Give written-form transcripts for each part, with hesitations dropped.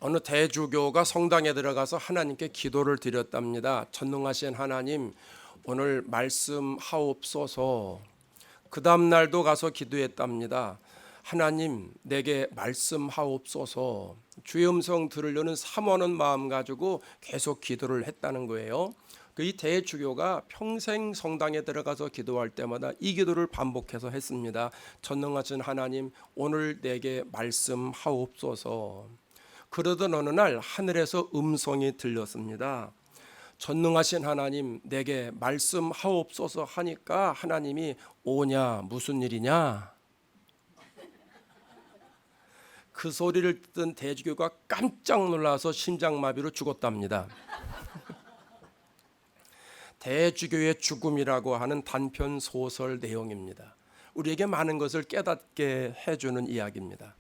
어느 대주교가 성당에 들어가서 하나님께 기도를 드렸답니다. 전능하신 하나님, 오늘 말씀하옵소서. 그 다음 날도 가서 기도했답니다. 하나님, 내게 말씀하옵소서. 주의 음성 들으려는 사모하는 마음 가지고 계속 기도를 했다는 거예요. 이 대주교가 평생 성당에 들어가서 기도할 때마다 이 기도를 반복해서 했습니다. 전능하신 하나님, 오늘 내게 말씀하옵소서. 그러던 어느 날 하늘에서 음성이 들렸습니다. 전능하신 하나님, 내게 말씀하옵소서 하니까 하나님이 오냐, 무슨 일이냐? 그 소리를 듣던 대주교가 깜짝 놀라서 심장마비로 죽었답니다. 대주교의 죽음이라고 하는 단편 소설 내용입니다. 우리에게 많은 것을 깨닫게 해주는 이야기입니다.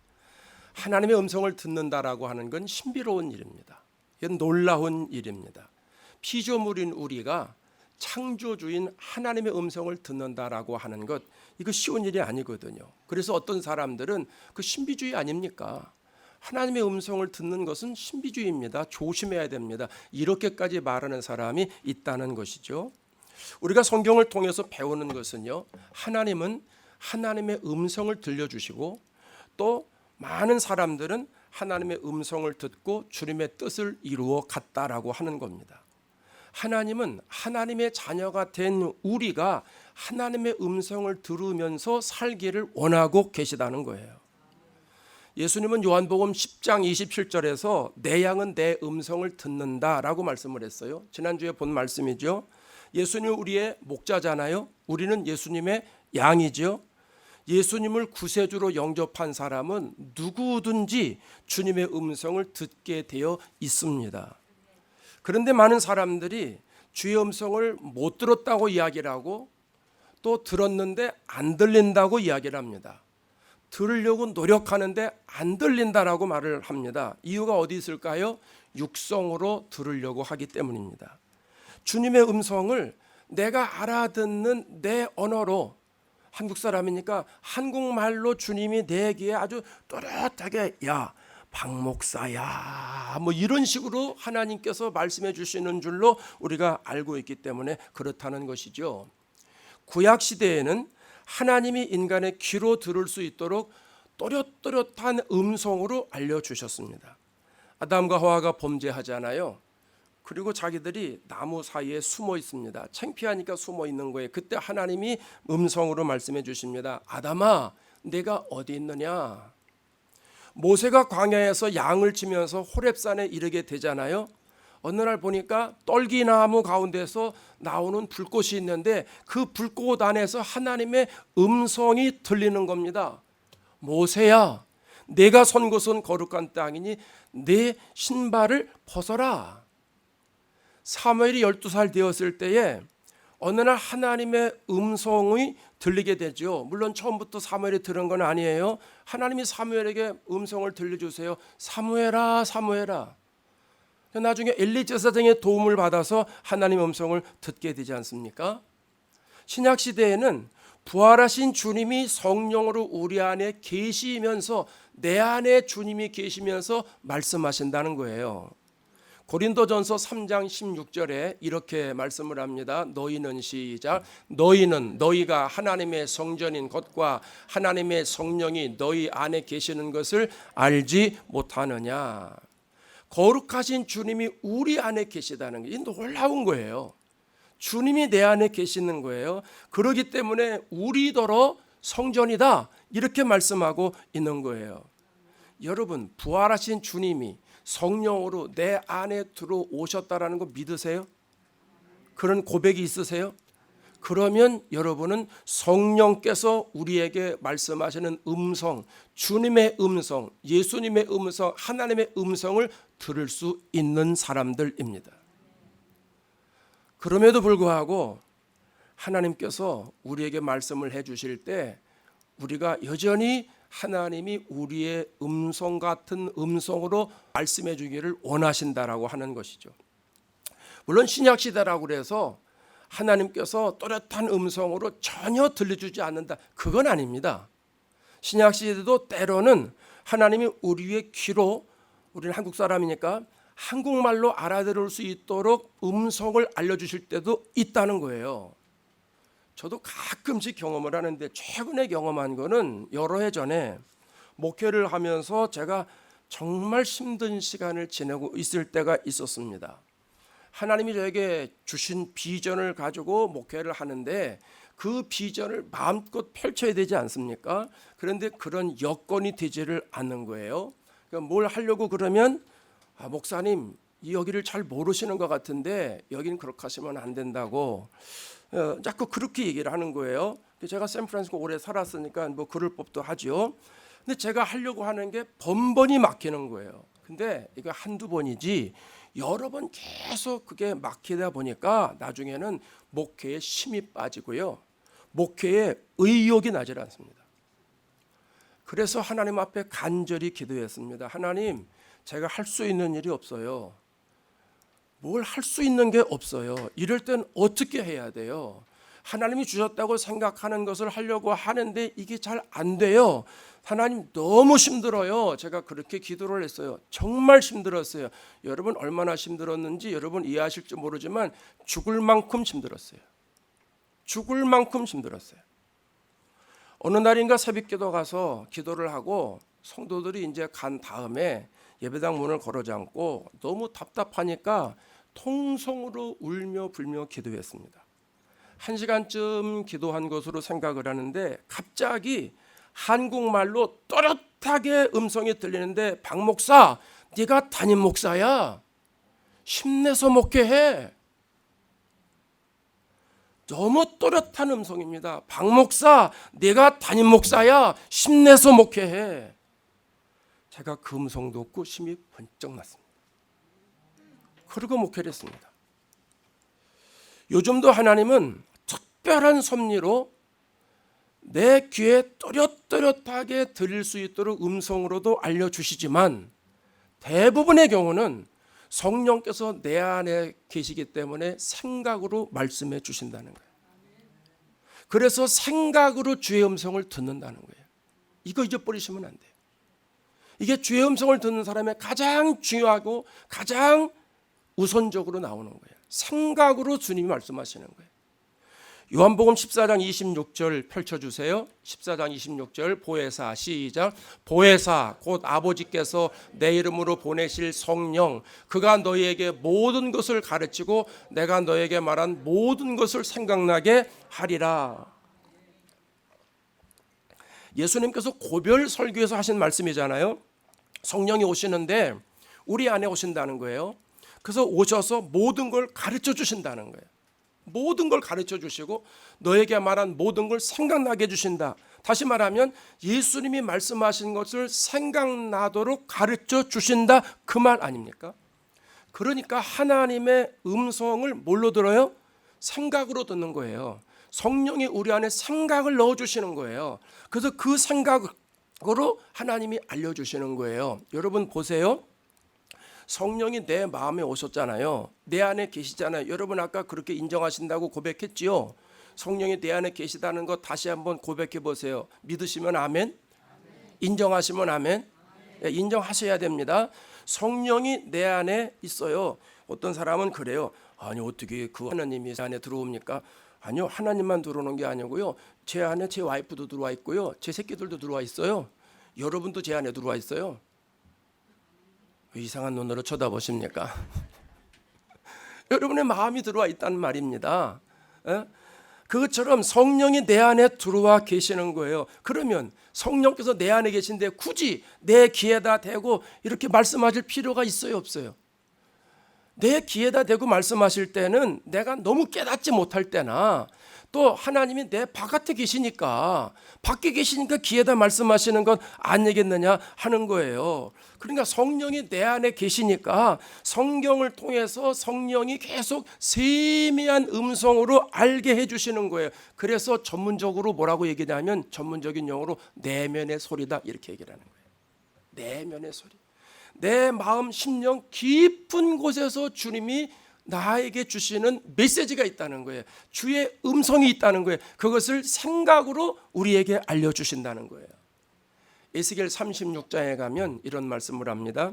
하나님의 음성을 듣는다라고 하는 건 신비로운 일입니다. 이건 놀라운 일입니다. 피조물인 우리가 창조주인 하나님의 음성을 듣는다라고 하는 것, 이거 쉬운 일이 아니거든요. 그래서 어떤 사람들은 그 신비주의 아닙니까? 하나님의 음성을 듣는 것은 신비주의입니다. 조심해야 됩니다. 이렇게까지 말하는 사람이 있다는 것이죠. 우리가 성경을 통해서 배우는 것은요, 하나님은 하나님의 음성을 들려주시고 또 많은 사람들은 하나님의 음성을 듣고 주님의 뜻을 이루어 갔다라고 하는 겁니다. 하나님은 하나님의 자녀가 된 우리가 하나님의 음성을 들으면서 살기를 원하고 계시다는 거예요. 예수님은 요한복음 10장 27절에서 내 양은 내 음성을 듣는다라고 말씀을 했어요. 지난주에 본 말씀이죠. 예수님은 우리의 목자잖아요. 우리는 예수님의 양이죠. 예수님을 구세주로 영접한 사람은 누구든지 주님의 음성을 듣게 되어 있습니다. 그런데 많은 사람들이 주의 음성을 못 들었다고 이야기를 하고 또 들었는데 안 들린다고 이야기를 합니다. 들으려고 노력하는데 안 들린다라고 말을 합니다. 이유가 어디 있을까요? 육성으로 들으려고 하기 때문입니다. 주님의 음성을 내가 알아듣는 내 언어로, 한국 사람이니까 한국말로 주님이 내 귀에 아주 또렷하게 야 박 목사야 뭐 이런 식으로 하나님께서 말씀해 주시는 줄로 우리가 알고 있기 때문에 그렇다는 것이죠. 구약 시대에는 하나님이 인간의 귀로 들을 수 있도록 또렷또렷한 음성으로 알려주셨습니다. 아담과 하와가 범죄하잖아요. 그리고 자기들이 나무 사이에 숨어 있습니다. 창피하니까 숨어 있는 거예요. 그때 하나님이 음성으로 말씀해 주십니다. 아담아, 내가 어디 있느냐? 모세가 광야에서 양을 치면서 호렙산에 이르게 되잖아요. 어느 날 보니까 떨기나무 가운데서 나오는 불꽃이 있는데 그 불꽃 안에서 하나님의 음성이 들리는 겁니다. 모세야, 내가 선 곳은 거룩한 땅이니 내 신발을 벗어라. 사무엘이 12살 되었을 때에 어느 날 하나님의 음성이 들리게 되죠. 물론 처음부터 사무엘이 들은 건 아니에요. 하나님이 사무엘에게 음성을 들려주세요. 사무엘아, 사무엘아. 나중에 엘리 제사장의 도움을 받아서 하나님의 음성을 듣게 되지 않습니까? 신약 시대에는 부활하신 주님이 성령으로 우리 안에 계시면서 내 안에 주님이 계시면서 말씀하신다는 거예요. 고린도전서 3장 16절에 이렇게 말씀을 합니다. 너희는 시작. 너희는 너희가 하나님의 성전인 것과 하나님의 성령이 너희 안에 계시는 것을 알지 못하느냐. 거룩하신 주님이 우리 안에 계시다는 게 놀라운 거예요. 주님이 내 안에 계시는 거예요. 그렇기 때문에 우리더러 성전이다 이렇게 말씀하고 있는 거예요. 여러분, 부활하신 주님이 성령으로 내 안에 들어오셨다라는 거 믿으세요? 그런 고백이 있으세요? 그러면 여러분은 성령께서 우리에게 말씀하시는 음성, 주님의 음성, 예수님의 음성, 하나님의 음성을 들을 수 있는 사람들입니다. 그럼에도 불구하고 하나님께서 우리에게 말씀을 해주실 때 우리가 여전히 하나님이 우리의 음성 같은 음성으로 말씀해 주기를 원하신다라고 하는 것이죠. 물론 신약 시대라고 그래서 하나님께서 또렷한 음성으로 전혀 들려주지 않는다, 그건 아닙니다. 신약 시대도 때로는 하나님이 우리의 귀로 우리는 한국 사람이니까 한국말로 알아들을 수 있도록 음성을 알려주실 때도 있다는 거예요. 저도 가끔씩 경험을 하는데 최근에 경험한 거는 여러 해 전에 목회를 하면서 제가 정말 힘든 시간을 지내고 있을 때가 있었습니다. 하나님이 저에게 주신 비전을 가지고 목회를 하는데 그 비전을 마음껏 펼쳐야 되지 않습니까? 그런데 그런 여건이 되지를 않는 거예요. 그러니까 뭘 하려고 그러면 목사님 여기를 잘 모르시는 것 같은데 여기는 그렇게 하시면 안 된다고 자꾸 그렇게 얘기를 하는 거예요. 제가 샌프란시스코 오래 살았으니까 뭐 그럴 법도 하죠. 근데 제가 하려고 하는 게 번번이 막히는 거예요. 근데 이거 한두 번이지 여러 번 계속 그게 막히다 보니까 나중에는 목회에 힘이 빠지고요. 목회에 의욕이 나질 않습니다. 그래서 하나님 앞에 간절히 기도했습니다. 하나님, 제가 할 수 있는 일이 없어요. 뭘 할 수 있는 게 없어요. 이럴 땐 어떻게 해야 돼요? 하나님이 주셨다고 생각하는 것을 하려고 하는데 이게 잘 안 돼요. 하나님 너무 힘들어요. 제가 그렇게 기도를 했어요. 정말 힘들었어요. 여러분 얼마나 힘들었는지 여러분 이해하실지 모르지만 죽을 만큼 힘들었어요. 죽을 만큼 힘들었어요. 어느 날인가 새벽기도 가서 기도를 하고 성도들이 이제 간 다음에 예배당 문을 걸어 잠고 너무 답답하니까 통성으로 울며 불며 기도했습니다. 1시간쯤 기도한 것으로 생각을 하는데 갑자기 한국말로 또렷하게 음성이 들리는데 박 목사, 네가 담임 목사야. 힘내서 목회해. 너무 또렷한 음성입니다. 박 목사, 네가 담임 목사야. 힘내서 목회해. 제가 그 음성 듣고 심이 번쩍 났습니다. 그러고 목회를 했습니다. 요즘도 하나님은 특별한 섭리로 내 귀에 또렷또렷하게 들릴 수 있도록 음성으로도 알려주시지만 대부분의 경우는 성령께서 내 안에 계시기 때문에 생각으로 말씀해 주신다는 거예요. 그래서 생각으로 주의 음성을 듣는다는 거예요. 이거 잊어버리시면 안 돼요. 이게 주의 음성을 듣는 사람의 가장 중요하고 가장 우선적으로 나오는 거예요. 생각으로 주님이 말씀하시는 거예요. 요한복음 14장 26절 펼쳐주세요. 14장 26절 보혜사 시작. 보혜사 곧 아버지께서 내 이름으로 보내실 성령 그가 너희에게 모든 것을 가르치고 내가 너에게 말한 모든 것을 생각나게 하리라. 예수님께서 고별 설교에서 하신 말씀이잖아요. 성령이 오시는데 우리 안에 오신다는 거예요. 그래서 오셔서 모든 걸 가르쳐 주신다는 거예요. 모든 걸 가르쳐 주시고 너에게 말한 모든 걸 생각나게 해주신다. 다시 말하면 예수님이 말씀하신 것을 생각나도록 가르쳐 주신다. 그 말 아닙니까? 그러니까 하나님의 음성을 뭘로 들어요? 생각으로 듣는 거예요. 성령이 우리 안에 생각을 넣어주시는 거예요. 그래서 그 생각으로 하나님이 알려주시는 거예요. 여러분 보세요. 성령이 내 마음에 오셨잖아요. 내 안에 계시잖아요. 여러분 아까 그렇게 인정하신다고 고백했지요. 성령이 내 안에 계시다는 거 다시 한번 고백해 보세요. 믿으시면 아멘. 인정하시면 아멘. 네, 인정하셔야 됩니다. 성령이 내 안에 있어요. 어떤 사람은 그래요. 아니 어떻게 그 하나님이 제 안에 들어옵니까? 아니요, 하나님만 들어오는 게 아니고요. 제 안에 제 와이프도 들어와 있고요. 제 새끼들도 들어와 있어요. 여러분도 제 안에 들어와 있어요. 이상한 눈으로 쳐다보십니까? 여러분의 마음이 들어와 있다는 말입니다. 그것처럼 성령이 내 안에 들어와 계시는 거예요. 그러면 성령께서 내 안에 계신데 굳이 내 귀에다 대고 이렇게 말씀하실 필요가 있어요, 없어요? 내 귀에다 대고 말씀하실 때는 내가 너무 깨닫지 못할 때나 또 하나님이 내 바깥에 계시니까 밖에 계시니까 귀에다 말씀하시는 건 아니겠느냐 하는 거예요. 그러니까 성령이 내 안에 계시니까 성경을 통해서 성령이 계속 세미한 음성으로 알게 해주시는 거예요. 그래서 전문적으로 뭐라고 얘기하냐면 전문적인 용어로 내면의 소리다 이렇게 얘기를 하는 거예요. 내면의 소리. 내 마음 심령 깊은 곳에서 주님이 나에게 주시는 메시지가 있다는 거예요. 주의 음성이 있다는 거예요. 그것을 생각으로 우리에게 알려주신다는 거예요. 에스겔 36장에 가면 이런 말씀을 합니다.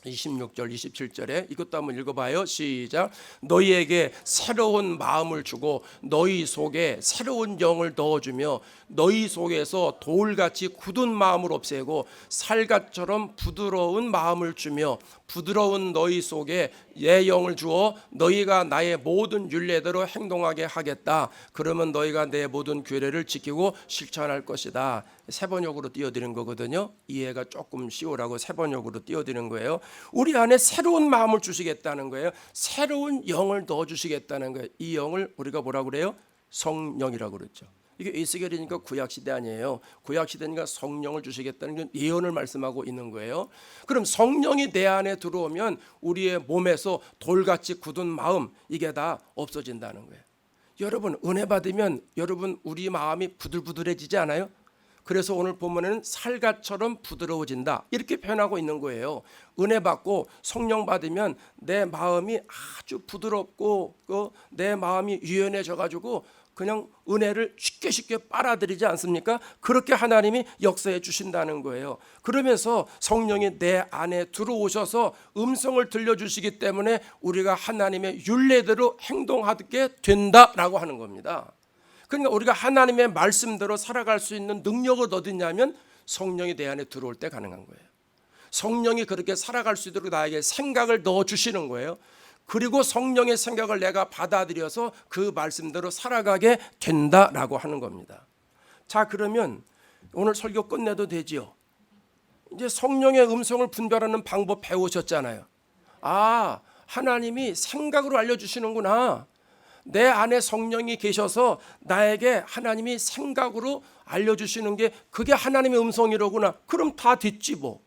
26절 27절에 이것도 한번 읽어봐요. 시작. 너희에게 새로운 마음을 주고 너희 속에 새로운 영을 넣어주며 너희 속에서 돌같이 굳은 마음을 없애고 살갗처럼 부드러운 마음을 주며 부드러운 너희 속에 내 영을 주어 너희가 나의 모든 율례대로 행동하게 하겠다. 그러면 너희가 내 모든 규례를 지키고 실천할 것이다. 세 번역으로 띄워드린 거거든요. 이해가 조금 쉬우라고 세 번역으로 띄워드린 거예요. 우리 안에 새로운 마음을 주시겠다는 거예요. 새로운 영을 넣어주시겠다는 거예요. 이 영을 우리가 뭐라고 그래요? 성령이라고 그랬죠. 이게 에스겔이니까 구약시대 아니에요. 구약시대니까 성령을 주시겠다는 건 예언을 말씀하고 있는 거예요. 그럼 성령이 내 안에 들어오면 우리의 몸에서 돌같이 굳은 마음 이게 다 없어진다는 거예요. 여러분 은혜 받으면 여러분 우리 마음이 부들부들해지지 않아요? 그래서 오늘 본문에는 살갗처럼 부드러워진다 이렇게 표현하고 있는 거예요. 은혜 받고 성령 받으면 내 마음이 아주 부드럽고 내 마음이 유연해져 가지고 그냥 은혜를 쉽게 빨아들이지 않습니까? 그렇게 하나님이 역사해 주신다는 거예요. 그러면서 성령이 내 안에 들어오셔서 음성을 들려주시기 때문에 우리가 하나님의 율례대로 행동하게 된다라고 하는 겁니다. 그러니까 우리가 하나님의 말씀대로 살아갈 수 있는 능력을 얻느냐면 성령이 내 안에 들어올 때 가능한 거예요. 성령이 그렇게 살아갈 수 있도록 나에게 생각을 넣어주시는 거예요. 그리고 성령의 생각을 내가 받아들여서 그 말씀대로 살아가게 된다라고 하는 겁니다. 자, 그러면 오늘 설교 끝내도 되지요? 이제 성령의 음성을 분별하는 방법 배우셨잖아요. 아, 하나님이 생각으로 알려주시는구나. 내 안에 성령이 계셔서 나에게 하나님이 생각으로 알려주시는 게 그게 하나님의 음성이로구나. 그럼 다 됐지 뭐.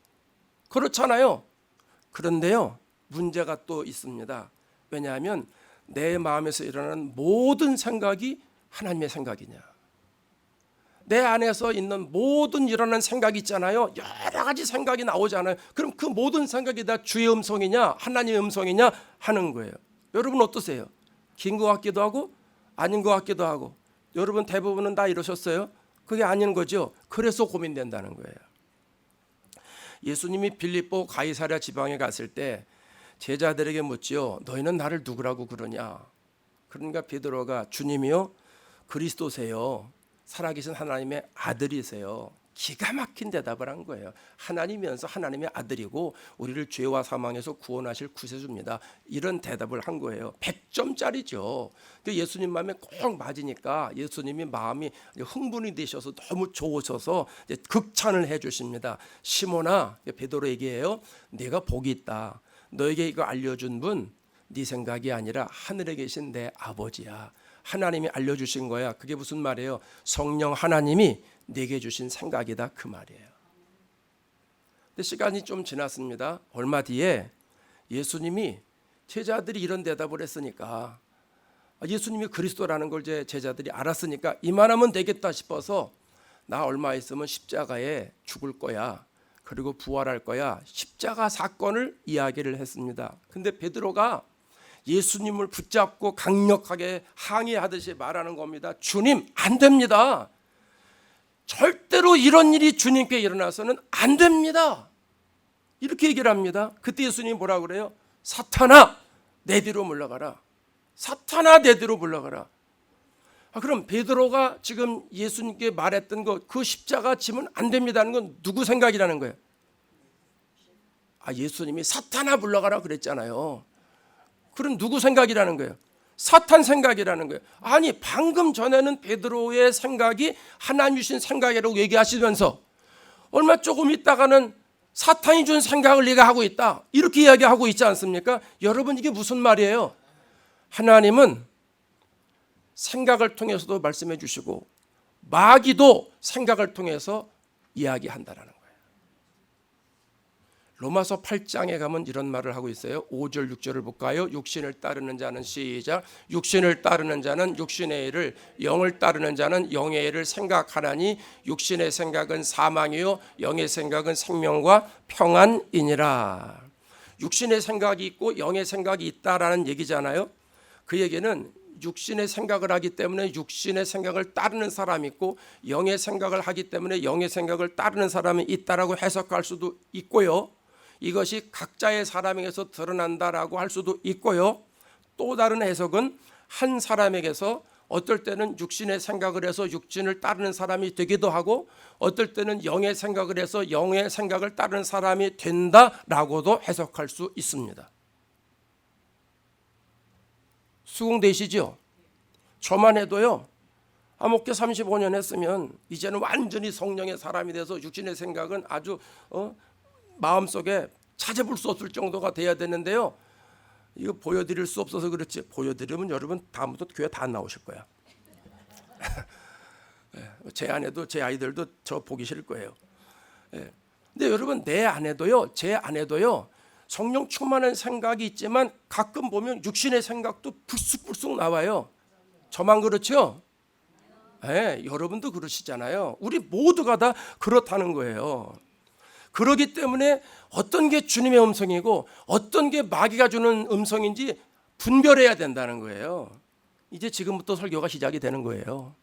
그렇잖아요. 그런데요, 문제가 또 있습니다. 왜냐하면 내 마음에서 일어나는 모든 생각이 하나님의 생각이냐. 내 안에서 있는 모든 일어나는 생각이 있잖아요. 여러 가지 생각이 나오잖아요. 그럼 그 모든 생각이 다 주의 음성이냐 하나님의 음성이냐 하는 거예요. 여러분 어떠세요? 긴 것 같기도 하고 아닌 것 같기도 하고. 여러분 대부분은 다 이러셨어요? 그게 아닌 거죠. 그래서 고민된다는 거예요. 예수님이 빌립보 가이사랴 지방에 갔을 때 제자들에게 묻지요. 너희는 나를 누구라고 그러냐? 그러니까 베드로가 주님이요 그리스도세요. 살아계신 하나님의 아들이세요. 기가 막힌 대답을 한 거예요. 하나님이면서 하나님의 아들이고 우리를 죄와 사망에서 구원하실 구세주입니다. 이런 대답을 한 거예요. 100점짜리죠. 예수님 마음에 꼭 맞으니까 예수님이 마음이 흥분이 되셔서 너무 좋으셔서 극찬을 해주십니다. 시몬아, 베드로 얘기해요. 네가 복이 있다. 너에게 이거 알려준 분 네 생각이 아니라 하늘에 계신 내 아버지야. 하나님이 알려주신 거야. 그게 무슨 말이에요? 성령 하나님이 내게 주신 생각이다 그 말이에요. 근데 시간이 좀 지났습니다. 얼마 뒤에 예수님이 제자들이 이런 대답을 했으니까 예수님이 그리스도라는 걸 제자들이 알았으니까 이만하면 되겠다 싶어서 나 얼마 있으면 십자가에 죽을 거야. 그리고 부활할 거야. 십자가 사건을 이야기를 했습니다. 근데 베드로가 예수님을 붙잡고 강력하게 항의하듯이 말하는 겁니다. 주님, 안 됩니다. 절대로 이런 일이 주님께 일어나서는 안 됩니다. 이렇게 얘기를 합니다. 그때 예수님이 뭐라고 그래요? 사탄아, 내 뒤로 물러가라. 사탄아, 내 뒤로 물러가라. 그럼 베드로가 지금 예수님께 말했던 것, 그 십자가 지면 안 됩니다는 건 누구 생각이라는 거예요? 예수님이 사탄아 물러가라 그랬잖아요. 그럼 누구 생각이라는 거예요? 사탄 생각이라는 거예요. 아니 방금 전에는 베드로의 생각이 하나님 주신 생각이라고 얘기하시면서 얼마 조금 있다가는 사탄이 준 생각을 네가 하고 있다 이렇게 이야기하고 있지 않습니까? 여러분 이게 무슨 말이에요? 하나님은 생각을 통해서도 말씀해 주시고 마귀도 생각을 통해서 이야기한다라는 거예요. 로마서 8장에 가면 이런 말을 하고 있어요. 5절 6절을 볼까요? 육신을 따르는 자는 시작. 육신을 따르는 자는 육신의 일을, 영을 따르는 자는 영의 일을 생각하나니 육신의 생각은 사망이요 영의 생각은 생명과 평안이니라. 육신의 생각이 있고 영의 생각이 있다라는 얘기잖아요. 그 얘기는 육신의 생각을 하기 때문에 육신의 생각을 따르는 사람이 있고 영의 생각을 하기 때문에 영의 생각을 따르는 사람이 있다라고 해석할 수도 있고요. 이것이 각자의 사람에게서 드러난다라고 할 수도 있고요. 또 다른 해석은 한 사람에게서 어떨 때는 육신의 생각을 해서 육신을 따르는 사람이 되기도 하고 어떨 때는 영의 생각을 해서 영의 생각을 따르는 사람이 된다라고도 해석할 수 있습니다. 수긍되시죠? 저만 해도요. 목회 35년 했으면 이제는 완전히 성령의 사람이 돼서 육신의 생각은 아주 마음속에 찾아볼 수 없을 정도가 돼야 되는데요. 이거 보여드릴 수 없어서 그렇지 보여드리면 여러분 다음부터 교회 다 나오실 거야. 제 아내도 제 아이들도 저 보기 싫을 거예요. 근데 여러분 내 아내도요, 제 아내도요 성령 충만한 생각이 있지만 가끔 보면 육신의 생각도 불쑥불쑥 나와요. 저만 그렇죠? 여러분도 그러시잖아요. 우리 모두가 다 그렇다는 거예요. 그렇기 때문에 어떤 게 주님의 음성이고 어떤 게 마귀가 주는 음성인지 분별해야 된다는 거예요. 이제 지금부터 설교가 시작이 되는 거예요.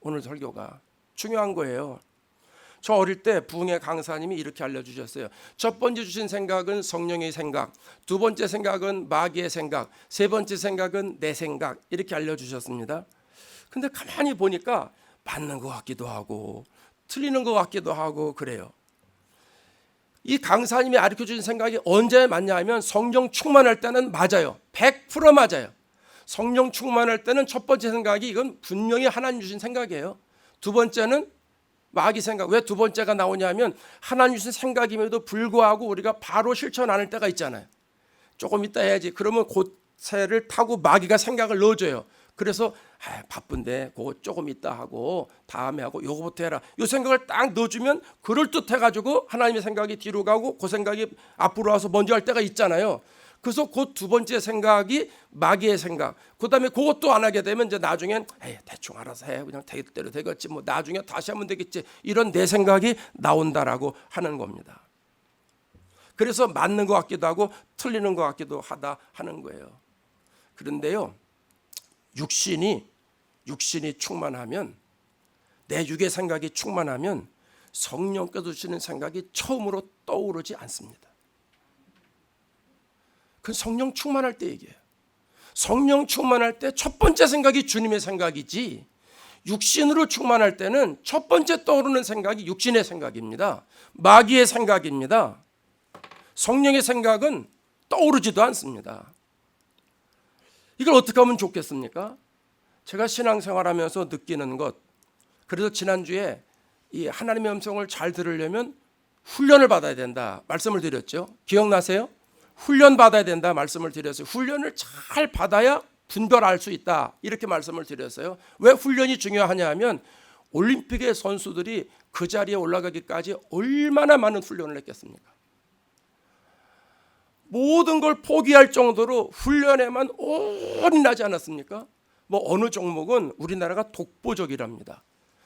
오늘 설교가 중요한 거예요. 저 어릴 때 부흥회 강사님이 이렇게 알려주셨어요. 첫 번째 주신 생각은 성령의 생각, 두 번째 생각은 마귀의 생각, 세 번째 생각은 내 생각, 이렇게 알려주셨습니다. 근데 가만히 보니까 맞는 것 같기도 하고 틀리는 것 같기도 하고 그래요. 이 강사님이 가르쳐주신 생각이 언제 맞냐 하면 성령 충만할 때는 맞아요. 100% 맞아요. 성령 충만할 때는 첫 번째 생각이 이건 분명히 하나님 주신 생각이에요. 두 번째는 마귀 생각. 왜 두 번째가 나오냐면 하나님 주신 생각임에도 불구하고 우리가 바로 실천 안 할 때가 있잖아요. 조금 이따 해야지. 그러면 곧새를 타고 마귀가 생각을 넣어줘요. 그래서 바쁜데 그거 조금 이따 하고 다음에 하고 요거부터 해라. 요 생각을 딱 넣어주면 그럴듯해가지고 하나님의 생각이 뒤로 가고 그 생각이 앞으로 와서 먼저 할 때가 있잖아요. 그래서 그 두 번째 생각이 마귀의 생각. 그다음에 그것도 안 하게 되면 이제 나중엔 대충 알아서 해. 그냥 될 대로 되겠지. 뭐 나중에 다시 하면 되겠지. 이런 내 생각이 나온다라고 하는 겁니다. 그래서 맞는 것 같기도 하고 틀리는 것 같기도 하다 하는 거예요. 그런데요. 육신이 충만하면 내 육의 생각이 충만하면 성령께서 주시는 생각이 처음으로 떠오르지 않습니다. 그건 성령 충만할 때 얘기해요. 성령 충만할 때 첫 번째 생각이 주님의 생각이지 육신으로 충만할 때는 첫 번째 떠오르는 생각이 육신의 생각입니다. 마귀의 생각입니다. 성령의 생각은 떠오르지도 않습니다. 이걸 어떻게 하면 좋겠습니까? 제가 신앙생활하면서 느끼는 것, 그래서 지난주에 이 하나님의 음성을 잘 들으려면 훈련을 받아야 된다 말씀을 드렸죠. 기억나세요? 훈련 받아야 된다 말씀을 드렸어요. 훈련을 잘 받아야 분별할 수 있다 이렇게 말씀을 드렸어요. 왜 훈련이 중요하냐 하면 올림픽의 선수들이 그 자리에 올라가기까지 얼마나 많은 훈련을 했겠습니까? 모든 걸 포기할 정도로 훈련에만 올인하지 않았습니까? 뭐 어느 종목은 우리나라가 독보적이랍니다.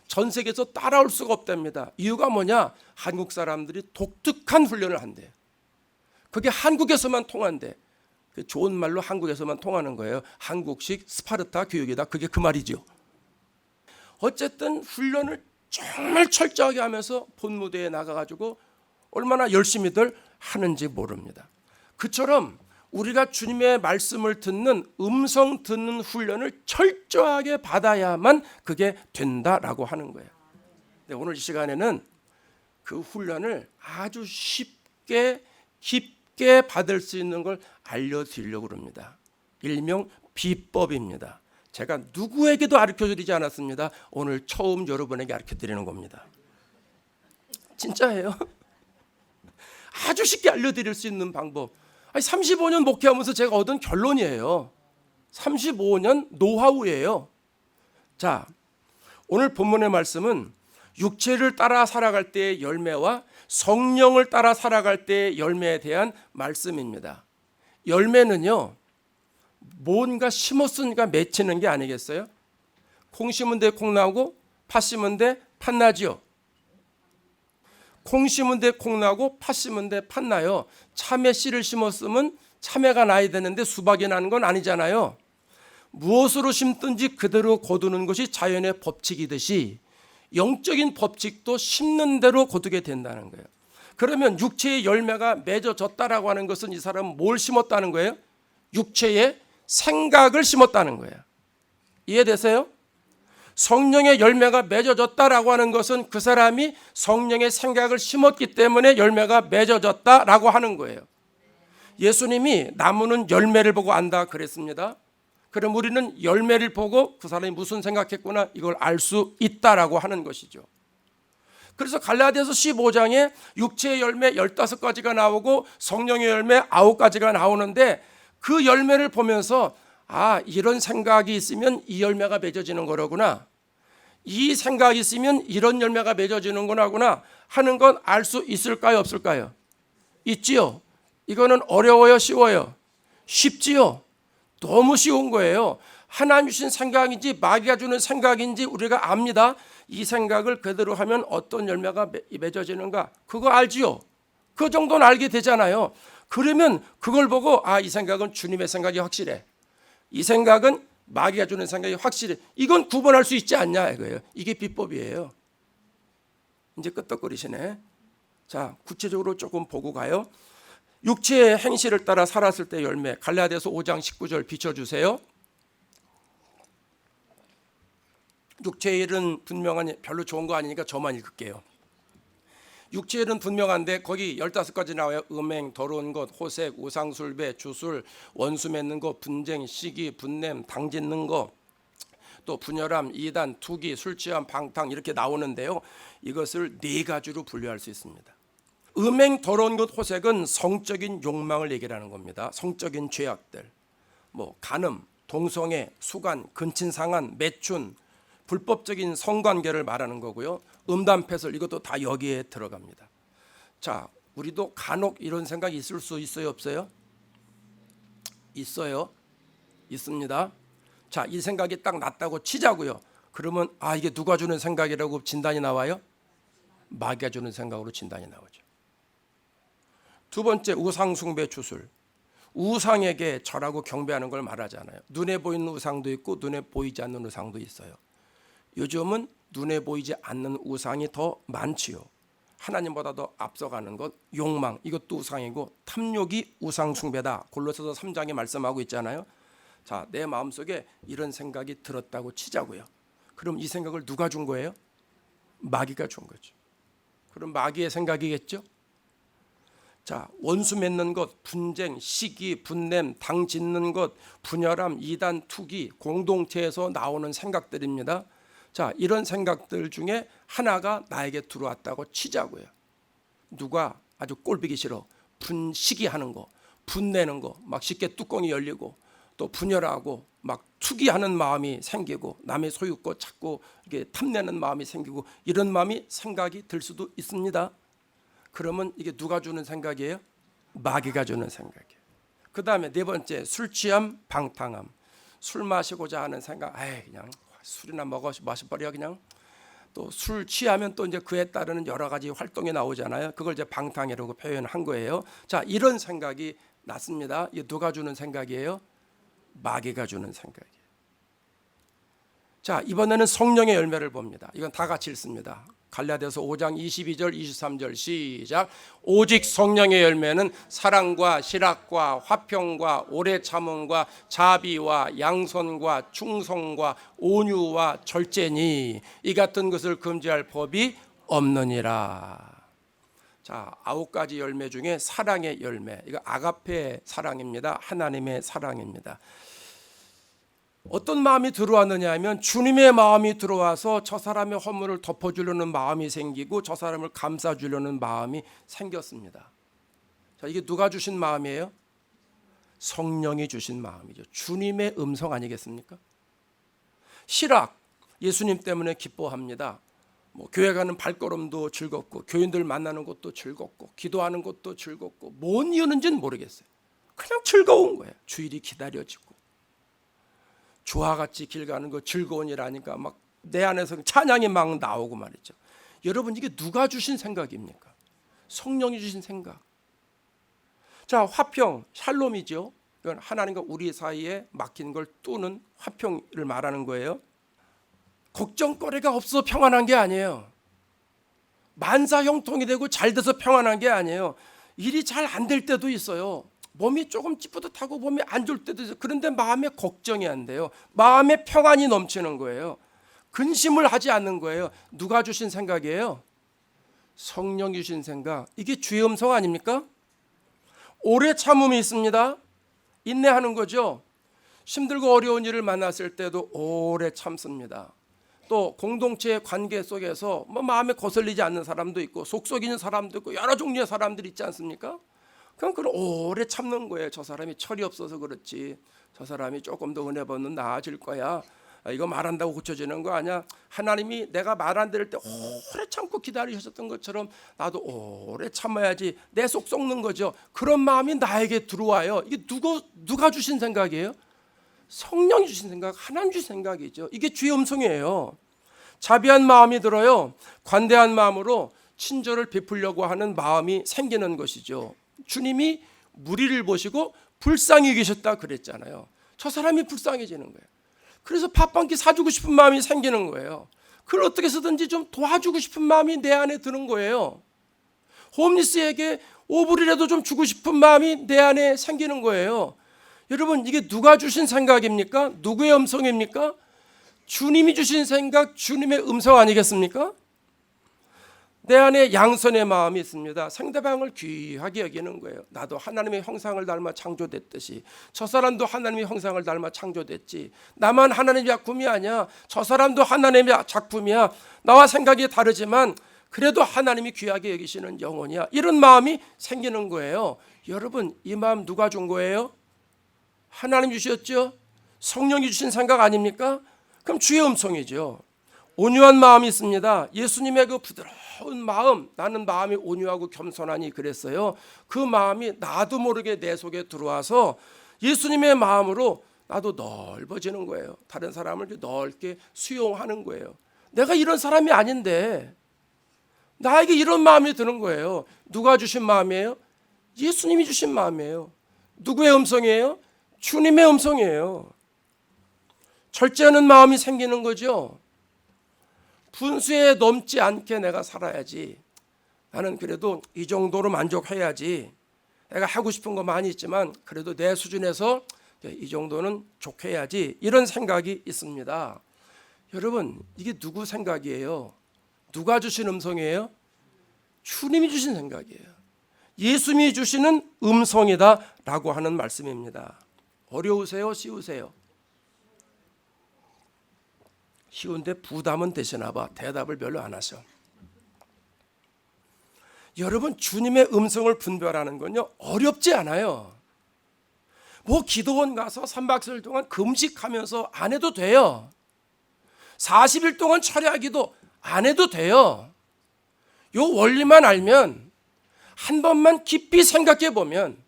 전 세계에서 따라올 수가 없답니다. 이유가 뭐냐? 한국 사람들이 독특한 훈련을 한대요. 그게 한국에서만 통한대. 좋은 말로 한국에서만 통하는 거예요. 한국식 스파르타 교육이다. 그게 그 말이죠. 어쨌든 훈련을 정말 철저하게 하면서 본 무대에 나가가지고 얼마나 열심히들 하는지 모릅니다. 그처럼 우리가 주님의 말씀을 듣는 음성 듣는 훈련을 철저하게 받아야만 그게 된다라고 하는 거예요. 오늘 이 시간에는 그 훈련을 아주 쉽게 깊게 받을 수 있는 걸 알려드리려고 합니다. 일명 비법입니다. 제가 누구에게도 가르쳐드리지 않았습니다. 오늘 처음 여러분에게 가르쳐드리는 겁니다. 진짜예요. 아주 쉽게 알려드릴 수 있는 방법. 35년 목회하면서 제가 얻은 결론이에요. 35년 노하우예요. 자, 오늘 본문의 말씀은 육체를 따라 살아갈 때의 열매와 성령을 따라 살아갈 때의 열매에 대한 말씀입니다. 열매는요, 뭔가 심었으니까 맺히는 게 아니겠어요? 콩 심은 데 콩 나고 팥 심은 데 팥 나지요. 콩 심은 데 콩 나고 팥 심은 데 팥 나요. 참외 씨를 심었으면 참외가 나야 되는데 수박이 나는 건 아니잖아요. 무엇으로 심든지 그대로 거두는 것이 자연의 법칙이듯이 영적인 법칙도 심는 대로 거두게 된다는 거예요. 그러면 육체의 열매가 맺어졌다라고 하는 것은 이 사람은 뭘 심었다는 거예요? 육체의 생각을 심었다는 거예요. 이해되세요? 성령의 열매가 맺어졌다라고 하는 것은 그 사람이 성령의 생각을 심었기 때문에 열매가 맺어졌다라고 하는 거예요. 예수님이 나무는 열매를 보고 안다 그랬습니다. 그럼 우리는 열매를 보고 그 사람이 무슨 생각했구나 이걸 알 수 있다라고 하는 것이죠. 그래서 갈라디아서 15장에 육체의 열매 15가지가 나오고 성령의 열매 9가지가 나오는데 그 열매를 보면서 아, 이런 생각이 있으면 이 열매가 맺어지는 거로구나. 이 생각이 있으면 이런 열매가 맺어지는 거구나 하는 건 알 수 있을까요, 없을까요? 있지요. 이거는 어려워요, 쉬워요? 쉽지요. 너무 쉬운 거예요. 하나님 주신 생각인지 마귀가 주는 생각인지 우리가 압니다. 이 생각을 그대로 하면 어떤 열매가 맺어지는가 그거 알지요. 그 정도는 알게 되잖아요. 그러면 그걸 보고 아, 이 생각은 주님의 생각이 확실해. 이 생각은 마귀가 주는 생각이 확실해. 이건 구분할 수 있지 않냐 이거예요. 이게 비법이에요. 이제 끄떡거리시네. 자, 구체적으로 조금 보고 가요. 육체의 행실을 따라 살았을 때 열매. 갈라디아서 5장 19절 비춰주세요. 육체의 일은 분명한 별로 좋은 거 아니니까 저만 읽을게요. 육체의 일은 분명한데 거기 15가지 나와요. 음행, 더러운 것, 호색, 우상술배, 주술, 원수 맺는 것, 분쟁, 시기, 분냄, 당짓는 것, 또 분열함, 이단, 투기, 술취함, 방탕 이렇게 나오는데요. 이것을 4가지로 분류할 수 있습니다. 음행, 더러운 것, 호색은 성적인 욕망을 얘기하는 겁니다. 성적인 죄악들, 뭐 간음, 동성애, 수간, 근친상한, 매춘, 불법적인 성관계를 말하는 거고요. 음담패설 이것도 다 여기에 들어갑니다. 자, 우리도 간혹 이런 생각이 있을 수 있어요, 없어요? 있어요. 있습니다. 자, 이 생각이 딱 났다고 치자고요. 그러면 아, 이게 누가 주는 생각이라고 진단이 나와요? 마귀가 주는 생각으로 진단이 나오죠. 두 번째, 우상숭배 주술. 우상에게 절하고 경배하는 걸 말하잖아요. 눈에 보이는 우상도 있고 눈에 보이지 않는 우상도 있어요. 요즘은 눈에 보이지 않는 우상이 더 많지요. 하나님보다 더 앞서가는 것, 욕망, 이것도 우상이고 탐욕이 우상 숭배다. 골로새서 3장에 말씀하고 있잖아요. 자, 내 마음속에 이런 생각이 들었다고 치자고요. 그럼 이 생각을 누가 준 거예요? 마귀가 준 거죠. 그럼 마귀의 생각이겠죠? 자, 원수 맺는 것, 분쟁, 시기, 분냄, 당 짓는 것, 분열함, 이단, 투기, 공동체에서 나오는 생각들입니다. 자, 이런 생각들 중에 하나가 나에게 들어왔다고 치자고요. 누가 아주 꼴보기 싫어. 시기하는 거, 분내는 거, 막 쉽게 뚜껑이 열리고 또 분열하고 막 투기하는 마음이 생기고 남의 소유것 찾고 이렇게 탐내는 마음이 생기고 이런 마음이 생각이 들 수도 있습니다. 그러면 이게 누가 주는 생각이에요? 마귀가 주는 생각이에요. 그 다음에 4번째, 술 취함, 방탕함. 술 마시고자 하는 생각, 아이 그냥 술이나 마셔버려 그냥. 또 술 취하면 또 이제 그에 따르는 여러 가지 활동이 나오잖아요. 그걸 이제 방탕이라고 표현한 거예요. 자, 이런 생각이 났습니다. 이게 누가 주는 생각이에요? 마귀가 주는 생각이에요. 자, 이번에는 성령의 열매를 봅니다. 이건 다 같이 읽습니다. 갈라디아서 5장 22절 23절 시작. 오직 성령의 열매는 사랑과 실학과 화평과 오래 참음과 자비와 양선과 충성과 온유와 절제니 이 같은 것을 금지할 법이 없느니라. 자, 9가지 열매 중에 사랑의 열매, 이거 아가페 사랑입니다. 하나님의 사랑입니다. 어떤 마음이 들어왔느냐 하면 주님의 마음이 들어와서 저 사람의 허물을 덮어주려는 마음이 생기고 저 사람을 감싸주려는 마음이 생겼습니다. 자, 이게 누가 주신 마음이에요? 성령이 주신 마음이죠. 주님의 음성 아니겠습니까? 실학, 예수님 때문에 기뻐합니다. 교회 가는 발걸음도 즐겁고 교인들 만나는 것도 즐겁고 기도하는 것도 즐겁고 뭔 이유는지는 모르겠어요. 그냥 즐거운 거예요. 주일이 기다려지고 주와 같이 길 가는 거 즐거운 일 하니까 막 내 안에서 찬양이 막 나오고 말이죠. 여러분, 이게 누가 주신 생각입니까? 성령이 주신 생각. 자, 화평, 샬롬이죠. 이건 하나님과 우리 사이에 막힌 걸 뚫는 화평을 말하는 거예요. 걱정거리가 없어 평안한 게 아니에요. 만사형통이 되고 잘 돼서 평안한 게 아니에요. 일이 잘 안 될 때도 있어요. 몸이 조금 찌뿌듯하고 몸이 안 좋을 때도 있어요. 그런데 마음에 걱정이 안 돼요. 마음에 평안이 넘치는 거예요. 근심을 하지 않는 거예요. 누가 주신 생각이에요? 성령이 주신 생각. 이게 주의 음성 아닙니까? 오래 참음이 있습니다. 인내하는 거죠. 힘들고 어려운 일을 만났을 때도 오래 참습니다. 또 공동체 관계 속에서 마음에 거슬리지 않는 사람도 있고 속썩이는 사람도 있고 여러 종류의 사람들이 있지 않습니까? 그건 오래 참는 거예요. 저 사람이 철이 없어서 그렇지. 저 사람이 조금 더 은혜 받는 나아질 거야. 이거 말한다고 고쳐지는 거 아니야? 하나님이 내가 말 안 들을 때 오래 참고 기다리셨던 것처럼 나도 오래 참아야지. 내 속 썩는 거죠. 그런 마음이 나에게 들어와요. 이게 누가 주신 생각이에요? 성령이 주신 생각, 하나님 주신 생각이죠. 이게 주의 음성이에요. 자비한 마음이 들어요. 관대한 마음으로 친절을 베풀려고 하는 마음이 생기는 것이죠. 주님이 무리를 보시고 불쌍히 여기셨다 그랬잖아요. 저 사람이 불쌍해지는 거예요. 그래서 밥 한 끼 사주고 싶은 마음이 생기는 거예요. 그걸 어떻게 해서든지 좀 도와주고 싶은 마음이 내 안에 드는 거예요. 홈리스에게 5불이라도 좀 주고 싶은 마음이 내 안에 생기는 거예요. 여러분, 이게 누가 주신 생각입니까? 누구의 음성입니까? 주님이 주신 생각, 주님의 음성 아니겠습니까? 내 안에 양선의 마음이 있습니다. 상대방을 귀하게 여기는 거예요. 나도 하나님의 형상을 닮아 창조됐듯이 저 사람도 하나님의 형상을 닮아 창조됐지. 나만 하나님의 작품이 아니야. 저 사람도 하나님의 작품이야. 나와 생각이 다르지만 그래도 하나님이 귀하게 여기시는 영혼이야. 이런 마음이 생기는 거예요. 여러분, 이 마음 누가 준 거예요? 하나님 주셨죠? 성령이 주신 생각 아닙니까? 그럼 주의 음성이죠. 온유한 마음이 있습니다. 예수님의 그 부드러운 마음, 나는 마음이 온유하고 겸손하니 그랬어요. 그 마음이 나도 모르게 내 속에 들어와서 예수님의 마음으로 나도 넓어지는 거예요. 다른 사람을 넓게 수용하는 거예요. 내가 이런 사람이 아닌데 나에게 이런 마음이 드는 거예요. 누가 주신 마음이에요? 예수님이 주신 마음이에요. 누구의 음성이에요? 주님의 음성이에요. 절제하는 마음이 생기는 거죠. 분수에 넘지 않게 내가 살아야지. 나는 그래도 이 정도로 만족해야지. 내가 하고 싶은 거 많이 있지만 그래도 내 수준에서 이 정도는 족해야지. 이런 생각이 있습니다. 여러분, 이게 누구 생각이에요? 누가 주신 음성이에요? 주님이 주신 생각이에요. 예수님이 주시는 음성이다라고 하는 말씀입니다. 어려우세요? 쉬우세요? 쉬운데 부담은 되시나 봐. 대답을 별로 안 하셔. 여러분, 주님의 음성을 분별하는 건요 어렵지 않아요. 뭐 기도원 가서 3박 4일 동안 금식하면서 안 해도 돼요. 40일 동안 철야기도 안 해도 돼요. 요 원리만 알면, 한 번만 깊이 생각해 보면,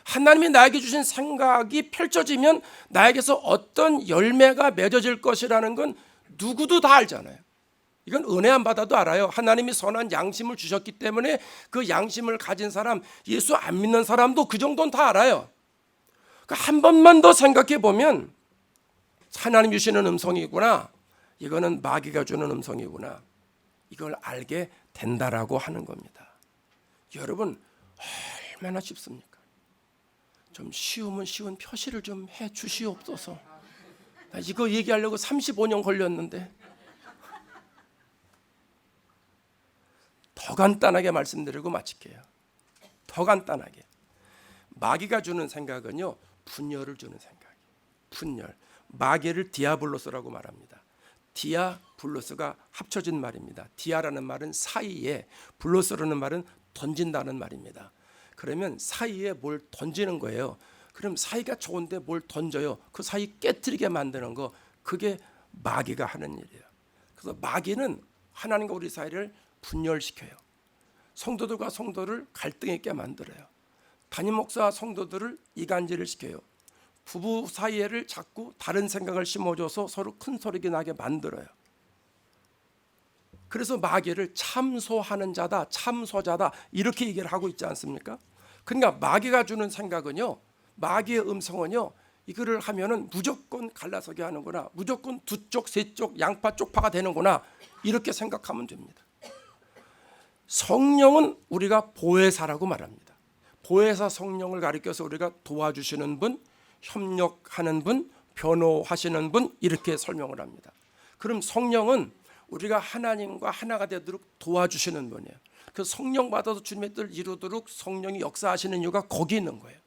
하나님이 나에게 주신 생각이 펼쳐지면 나에게서 어떤 열매가 맺어질 것이라는 건 누구도 다 알잖아요. 이건 은혜 안 받아도 알아요. 하나님이 선한 양심을 주셨기 때문에 그 양심을 가진 사람, 예수 안 믿는 사람도 그 정도는 다 알아요. 그러니까 한 번만 더 생각해 보면 하나님 주시는 음성이구나, 이거는 마귀가 주는 음성이구나, 이걸 알게 된다라고 하는 겁니다. 여러분, 얼마나 쉽습니까? 좀 쉬우면 쉬운 표시를 좀 해 주시옵소서. 나 이거 얘기하려고 35년 걸렸는데. 더 간단하게 말씀드리고 마칠게요. 더 간단하게. 마귀가 주는 생각은요, 분열을 주는 생각이에요. 분열. 마귀를 디아블로스라고 말합니다. 디아블로스가 합쳐진 말입니다. 디아라는 말은 사이에, 블로스라는 말은 던진다는 말입니다. 그러면 사이에 뭘 던지는 거예요. 그럼 사이가 좋은데 뭘 던져요. 그 사이 깨트리게 만드는 거, 그게 마귀가 하는 일이에요. 그래서 마귀는 하나님과 우리 사이를 분열시켜요. 성도들과 성도를 갈등 있게 만들어요. 담임 목사와 성도들을 이간질을 시켜요. 부부 사이에를 자꾸 다른 생각을 심어줘서 서로 큰 소리가 나게 만들어요. 그래서 마귀를 참소하는 자다, 참소자다, 이렇게 얘기를 하고 있지 않습니까? 그러니까 마귀가 주는 생각은요, 마귀의 음성은요, 이거를 하면은 무조건 갈라서게 하는구나, 무조건 두 쪽, 세 쪽, 양파 쪽파가 되는구나, 이렇게 생각하면 됩니다. 성령은 우리가 보혜사라고 말합니다. 보혜사 성령을 가리켜서 우리가 도와주시는 분, 협력하는 분, 변호하시는 분 이렇게 설명을 합니다. 그럼 성령은 우리가 하나님과 하나가 되도록 도와주시는 분이에요. 그 성령 받아서 주님의 뜻을 이루도록 성령이 역사하시는 이유가 거기 있는 거예요.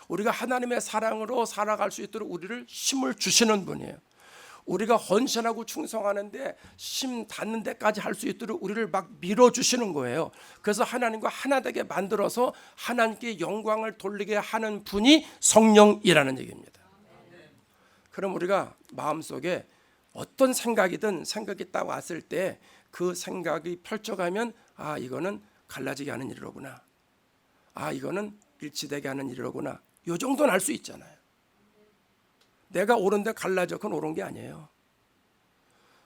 우리가 하나님의 사랑으로 살아갈 수 있도록 우리를 힘을 주시는 분이에요. 우리가 헌신하고 충성하는데 심 닿는 데까지 할 수 있도록 우리를 막 밀어주시는 거예요. 그래서 하나님과 하나 되게 만들어서 하나님께 영광을 돌리게 하는 분이 성령이라는 얘기입니다. 그럼 우리가 마음속에 어떤 생각이든 생각이 딱 왔을 때 그 생각이 펼쳐가면 아 이거는 갈라지게 하는 일이로구나. 아 이거는 일치되게 하는 일이로구나. 이 정도는 알 수 있잖아요. 내가 옳은데 갈라져 그건 옳은 게 아니에요.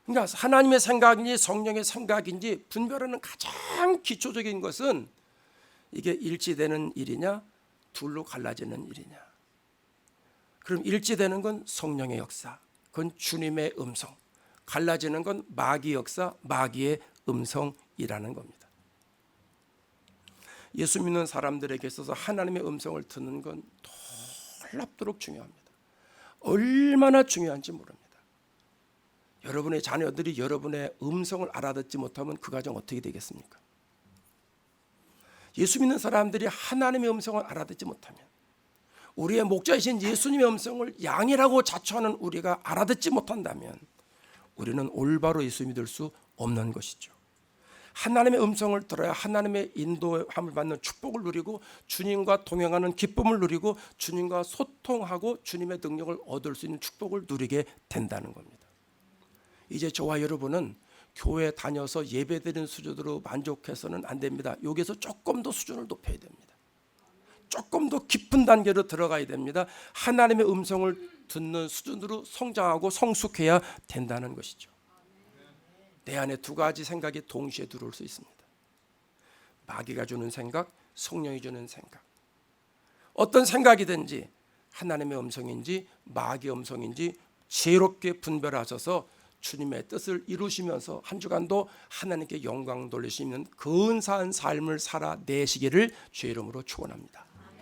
그러니까 하나님의 생각인지 성령의 생각인지 분별하는 가장 기초적인 것은 이게 일치되는 일이냐 둘로 갈라지는 일이냐. 그럼 일치되는 건 성령의 역사, 그건 주님의 음성. 갈라지는 건 마귀 역사, 마귀의 음성이라는 겁니다. 예수 믿는 사람들에게 있어서 하나님의 음성을 듣는 건 놀랍도록 중요합니다. 얼마나 중요한지 모릅니다. 여러분의 자녀들이 여러분의 음성을 알아듣지 못하면 그 가정 어떻게 되겠습니까? 예수 믿는 사람들이 하나님의 음성을 알아듣지 못하면, 우리의 목자이신 예수님의 음성을 양이라고 자처하는 우리가 알아듣지 못한다면 우리는 올바로 예수 믿을 수 없는 것이죠. 하나님의 음성을 들어야 하나님의 인도함을 받는 축복을 누리고 주님과 동행하는 기쁨을 누리고 주님과 소통하고 주님의 능력을 얻을 수 있는 축복을 누리게 된다는 겁니다. 이제 저와 여러분은 교회 다녀서 예배드리는 수준으로 만족해서는 안 됩니다. 여기서 조금 더 수준을 높여야 됩니다. 조금 더 깊은 단계로 들어가야 됩니다. 하나님의 음성을 듣는 수준으로 성장하고 성숙해야 된다는 것이죠. 내 안에 두 가지 생각이 동시에 들어올 수 있습니다. 마귀가 주는 생각, 성령이 주는 생각. 어떤 생각이든지 하나님의 음성인지 마귀의 음성인지 지혜롭게 분별하셔서 주님의 뜻을 이루시면서 한 주간도 하나님께 영광 돌릴 수 있는 근사한 삶을 살아내시기를 주의 이름으로 축원합니다.